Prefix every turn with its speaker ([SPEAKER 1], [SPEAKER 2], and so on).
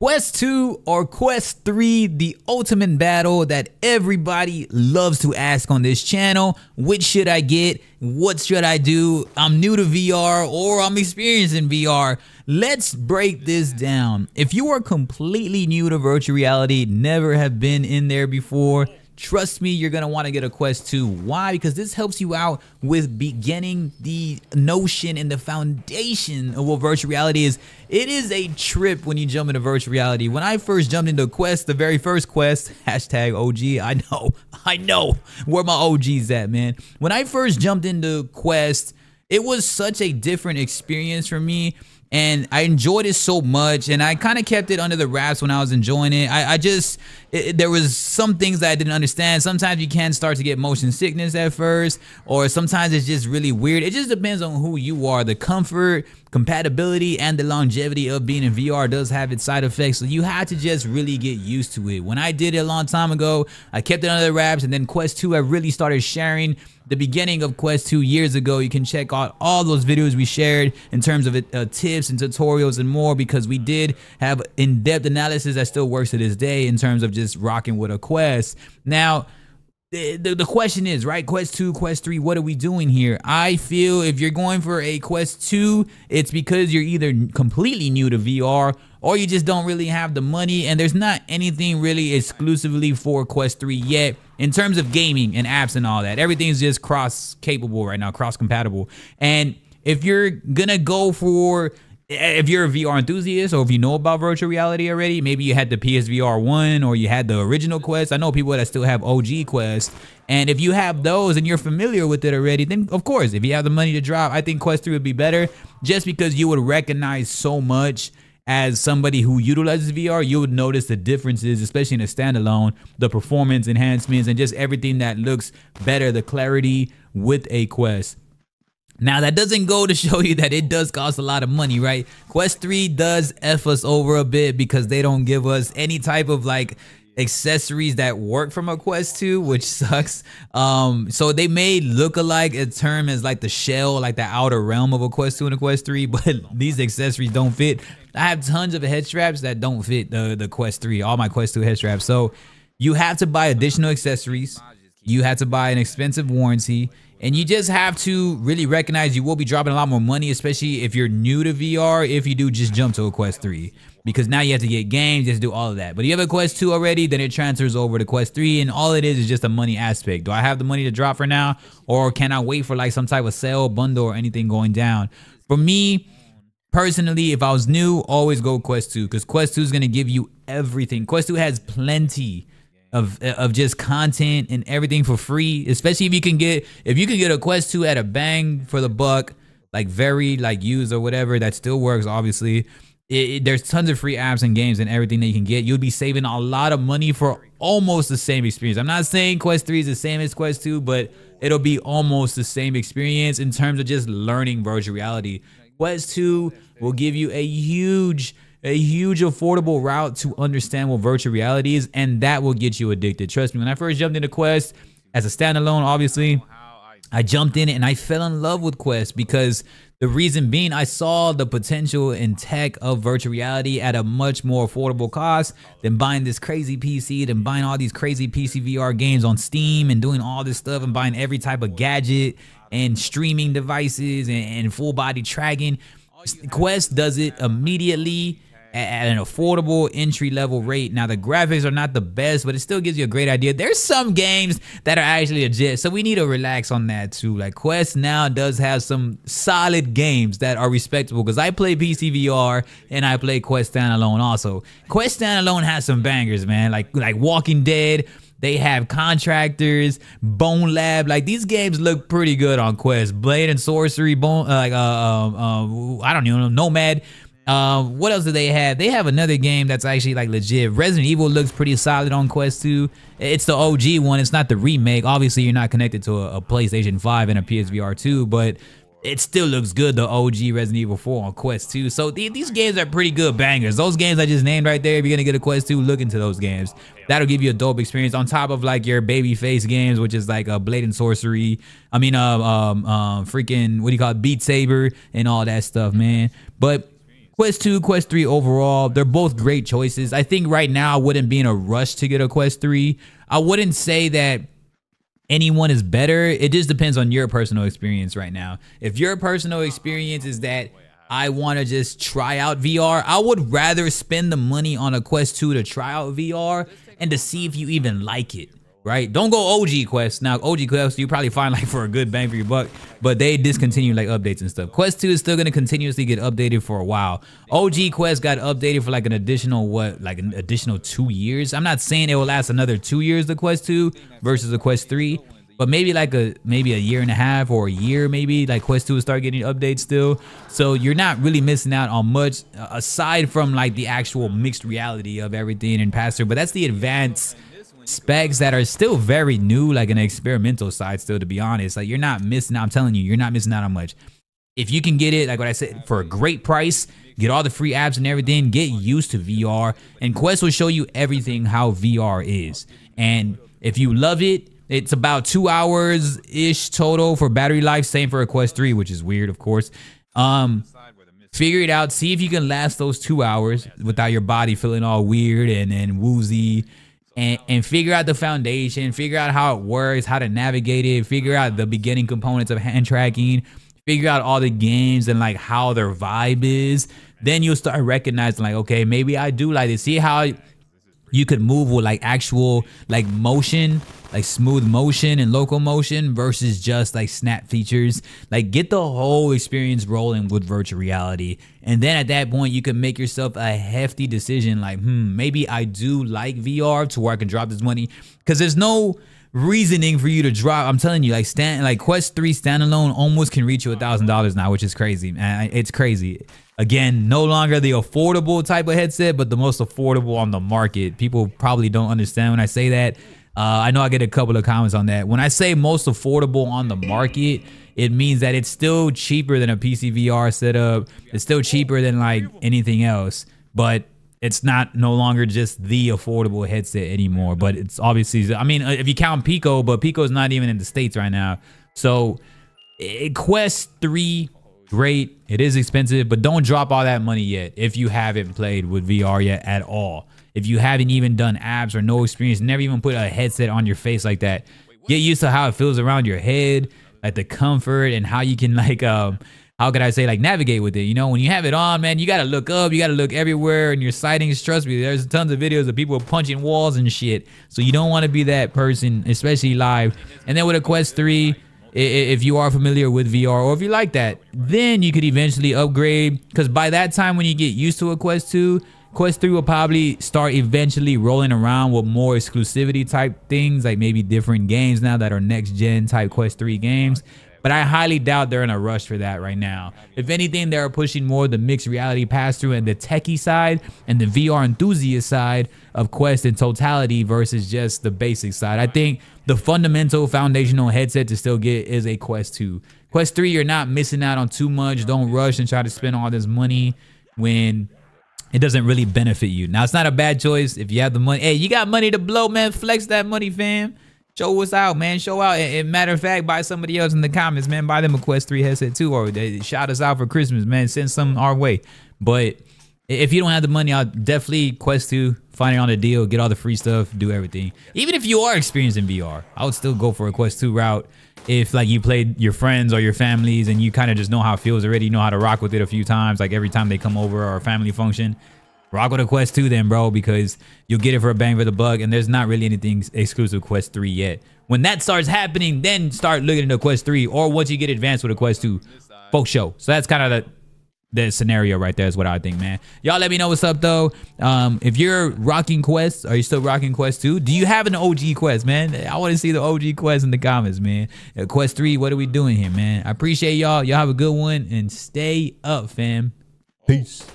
[SPEAKER 1] Quest 2 or Quest 3, the ultimate battle that everybody loves to ask on this channel. Which should I get? What should I do? I'm new to VR or I'm experienced in VR. Let's break this down. If you are completely new to virtual reality, never have been in there before, trust me, you're going to want to get a Quest 2. Why? Because this helps you out with beginning the notion and the foundation of what virtual reality is. It is a trip when you jump into virtual reality. When I first jumped into Quest, the very first Quest, hashtag OG, I know where my OG's at, man. When I first jumped into Quest, it was such a different experience for me. And I enjoyed it so much, and I kind of kept it under the wraps when I was enjoying it. There was some things that I didn't understand. Sometimes you can start to get motion sickness at first, or sometimes it's just really weird. It just depends on who you are. The comfort, compatibility, and the longevity of being in VR does have its side effects, so you have to just really get used to it. When I did it a long time ago, I kept it under the wraps, and then Quest 2, I really started sharing the beginning of Quest 2 years ago. You can check out all those videos we shared in terms of tips and tutorials and more, because we did have in-depth analysis that still works to this day in terms of just rocking with a Quest. Now, the question is, right, Quest 2, Quest 3, what are we doing here? I feel if you're going for a Quest 2, it's because you're either completely new to VR or you just don't really have the money, and there's not anything really exclusively for Quest 3 yet in terms of gaming and apps and all that. Everything's just cross-capable right now, cross-compatible. And if you're gonna go for, if you're a VR enthusiast, or if you know about virtual reality already, maybe you had the PSVR 1 or you had the original Quest. I know people that still have OG Quest, and if you have those and you're familiar with it already, then of course, if you have the money to drop, I think Quest 3 would be better, just because you would recognize so much. As somebody who utilizes VR, you would notice the differences, especially in a standalone, the performance enhancements and just everything that looks better, the clarity with a Quest. Now, that doesn't go to show you that it does cost a lot of money, right? Quest 3 does F us over a bit because they don't give us any type of like accessories that work from a Quest 2, which sucks. So they may look alike a term as like the shell, like the outer realm of a Quest 2 and a Quest 3, but these accessories don't fit. I have tons of head straps that don't fit the Quest 3, all my Quest 2 head straps. So you have to buy additional accessories, you have to buy an expensive warranty, and you just have to really recognize you will be dropping a lot more money, especially if you're new to VR, if you do just jump to a Quest 3. Because now you have to get games, just do all of that. But if you have a Quest 2 already, then it transfers over to Quest 3, and all it is just a money aspect. Do I have the money to drop for now, or can I wait for like some type of sale, bundle, or anything going down? For me, personally, if I was new, always go Quest 2, because Quest 2 is going to give you everything. Quest 2 has plenty of just content and everything for free, especially if you can get a Quest 2 at a bang for the buck, like very like used or whatever, that still works obviously. There's tons of free apps and games and everything that you can get. You'll be saving a lot of money for almost the same experience. I'm not saying Quest 3 is the same as Quest 2, but it'll be almost the same experience in terms of just learning virtual reality. Quest 2 will give you a huge affordable route to understand what virtual reality is, and that will get you addicted. Trust me, when I first jumped into Quest as a standalone, obviously, I jumped in it and I fell in love with Quest, because the reason being, I saw the potential in tech of virtual reality at a much more affordable cost than buying this crazy PC, than buying all these crazy PC VR games on Steam and doing all this stuff and buying every type of gadget and streaming devices and full body tracking. Quest does it immediately at an affordable entry-level rate. Now, the graphics are not the best, but it still gives you a great idea. There's some games that are actually legit, so we need to relax on that too. Like, Quest now does have some solid games that are respectable, because I play PC VR and I play Quest Standalone also. Quest Standalone has some bangers, man, like Walking Dead. They have Contractors, Bone Lab. Like, these games look pretty good on Quest. Blade and Sorcery, I don't even know, Nomad. What else do they have? They have another game that's actually like legit. Resident Evil looks pretty solid on Quest 2. It's the OG one. It's not the remake. Obviously, you're not connected to a PlayStation 5 and a PSVR 2, but it still looks good, the OG Resident Evil 4 on Quest 2. So these games are pretty good bangers. Those games I just named right there, if you're gonna get a Quest 2, look into those games. That'll give you a dope experience on top of like your babyface games, which is like Blade and Sorcery. I mean, freaking, what do you call it, Beat Saber and all that stuff, man. But Quest 2, Quest 3 overall, they're both great choices. I think right now I wouldn't be in a rush to get a Quest 3. I wouldn't say that anyone is better. It just depends on your personal experience right now. If your personal experience is that I want to just try out VR, I would rather spend the money on a Quest 2 to try out VR and to see if you even like it. Right? Don't go OG Quest. Now, OG Quest, you probably find like for a good bang for your buck, but they discontinue like updates and stuff. Quest 2 is still going to continuously get updated for a while. OG Quest got updated for like an additional, like an additional 2 years. I'm not saying it will last another 2 years, the Quest 2 versus the Quest 3, but maybe like maybe a year and a half or a year, maybe like Quest 2 will start getting updates still. So you're not really missing out on much aside from like the actual mixed reality of everything in Pastor, but that's the advanced specs that are still very new, like an experimental side still, to be honest. Like you're not missing out. I'm telling you, you're not missing out on much. If you can get it, like what I said, for a great price, get all the free apps and everything, get used to VR, and Quest will show you everything how VR is. And if you love it, it's about 2 hours ish total for battery life. Same for a Quest 3, which is weird, of course. Figure it out. See if you can last those 2 hours without your body feeling all weird and woozy. And figure out the foundation, figure out how it works, how to navigate it, figure out the beginning components of hand tracking, figure out all the games and like how their vibe is. Then you'll start recognizing like, okay, maybe I do like this. See how you could move with like actual like motion, like smooth motion and locomotion versus just like snap features. Like get the whole experience rolling with virtual reality. And then at that point, you can make yourself a hefty decision like, maybe I do like VR to where I can drop this money. Because there's no reasoning for you to drop. I'm telling you, like Quest 3 standalone almost can reach you $1,000 now, which is crazy, man. It's crazy. Again, no longer the affordable type of headset, but the most affordable on the market. People probably don't understand when I say that. I know I get a couple of comments on that. When I say most affordable on the market, it means that it's still cheaper than a PC VR setup. It's still cheaper than like anything else, but it's not no longer just the affordable headset anymore. But it's obviously, I mean, if you count Pico, but Pico's not even in the States right now. So Quest 3, great. It is expensive, but don't drop all that money yet if you haven't played with VR yet at all. If you haven't even done apps or no experience, never even put a headset on your face like that, get used to how it feels around your head, like the comfort and how you can like, how could I say, like navigate with it? You know, when you have it on, man, you got to look up, you got to look everywhere, and your sightings, trust me, there's tons of videos of people punching walls and shit. So you don't want to be that person, especially live. And then with a Quest 3, if you are familiar with VR or if you like that, then you could eventually upgrade, because by that time when you get used to a Quest 2, Quest 3 will probably start eventually rolling around with more exclusivity type things, like maybe different games now that are next gen type Quest 3 games. But I highly doubt they're in a rush for that right now. If anything, they're pushing more the mixed reality pass-through and the techie side and the VR enthusiast side of Quest in totality versus just the basic side. I think the fundamental foundational headset to still get is a Quest 2. Quest 3, you're not missing out on too much. Don't rush and try to spend all this money when it doesn't really benefit you. Now, it's not a bad choice if you have the money. Hey, you got money to blow, man. Flex that money, fam. Show us out, man. Show out. And matter of fact, buy somebody else in the comments, man. Buy them a Quest 3 headset too, or they shout us out for Christmas, man. Send some our way. But if you don't have the money, I'll definitely Quest 2, find it on a deal, get all the free stuff, do everything. Even if you are experienced in VR, I would still go for a Quest 2 route. If like you played your friends or your families and you kind of just know how it feels already, you know how to rock with it a few times, like every time they come over or a family function, rock with a Quest 2 then, bro, because you'll get it for a bang for the buck, and there's not really anything exclusive Quest 3 yet. When that starts happening, then start looking into Quest 3, or once you get advanced with a Quest 2, folk show. So that's kind of the scenario right there is what I think, man. Y'all let me know what's up, though. If you're rocking Quest, are you still rocking Quest 2? Do you have an OG Quest, man? I want to see the OG Quest in the comments, man. Quest 3, what are we doing here, man? I appreciate y'all. Y'all have a good one, and stay up, fam. Peace.